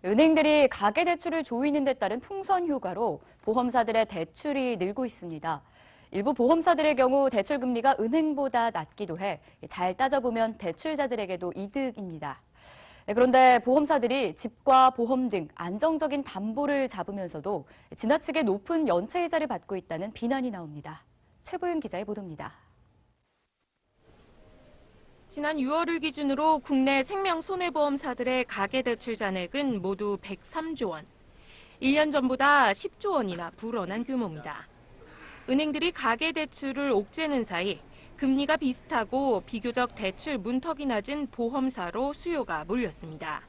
은행들이 가계대출을 조이는 데 따른 풍선 효과로 보험사들의 대출이 늘고 있습니다. 일부 보험사들의 경우 대출 금리가 은행보다 낮기도 해 잘 따져보면 대출자들에게도 이득입니다. 그런데 보험사들이 집과 보험 등 안정적인 담보를 잡으면서도 지나치게 높은 연체이자를 받고 있다는 비난이 나옵니다. 최보윤 기자의 보도입니다. 지난 6월을 기준으로 국내 생명 손해보험사들의 가계대출 잔액은 모두 103조 원. 1년 전보다 10조 원이나 불어난 규모입니다. 은행들이 가계대출을 옥죄는 사이 금리가 비슷하고 비교적 대출 문턱이 낮은 보험사로 수요가 몰렸습니다.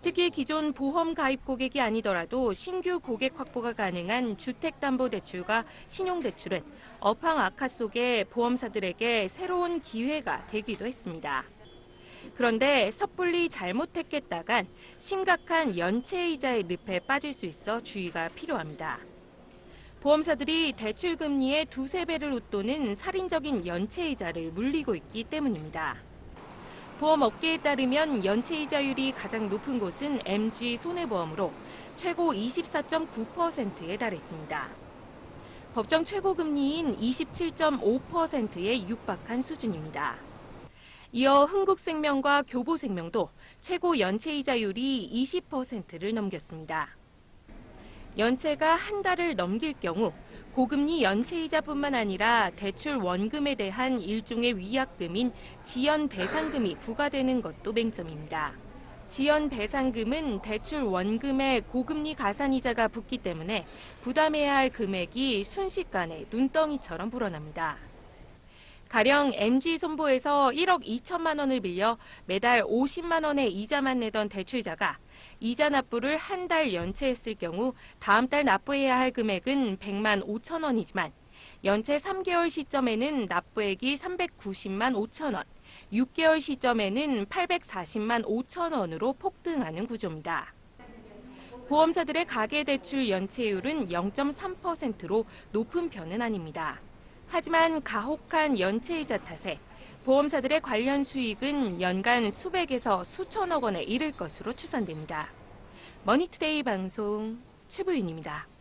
특히 기존 보험 가입 고객이 아니더라도 신규 고객 확보가 가능한 주택담보대출과 신용대출은 업황 악화 속에 보험사들에게 새로운 기회가 되기도 했습니다. 그런데 섣불리 잘못했겠다간 심각한 연체이자의 늪에 빠질 수 있어 주의가 필요합니다. 보험사들이 대출 금리의 두세 배를 웃도는 살인적인 연체이자를 물리고 있기 때문입니다. 보험업계에 따르면 연체이자율이 가장 높은 곳은 MG손해보험으로 최고 24.9%에 달했습니다. 법정 최고금리인 27.5%에 육박한 수준입니다. 이어 흥국생명과 교보생명도 최고 연체이자율이 20%를 넘겼습니다. 연체가 한 달을 넘길 경우 고금리 연체이자뿐만 아니라 대출 원금에 대한 일종의 위약금인 지연배상금이 부과되는 것도 맹점입니다. 지연배상금은 대출 원금에 고금리 가산이자가 붙기 때문에 부담해야 할 금액이 순식간에 눈덩이처럼 불어납니다. 가령 MG손보에서 1억 2천만 원을 빌려 매달 50만 원의 이자만 내던 대출자가 이자 납부를 한 달 연체했을 경우 다음 달 납부해야 할 금액은 100만 5천 원이지만 연체 3개월 시점에는 납부액이 390만 5천 원, 6개월 시점에는 840만 5천 원으로 폭등하는 구조입니다. 보험사들의 가계대출 연체율은 0.3%로 높은 편은 아닙니다. 하지만 가혹한 연체이자 탓에 보험사들의 관련 수익은 연간 수백에서 수천억 원에 이를 것으로 추산됩니다. 머니투데이 방송 최보윤입니다.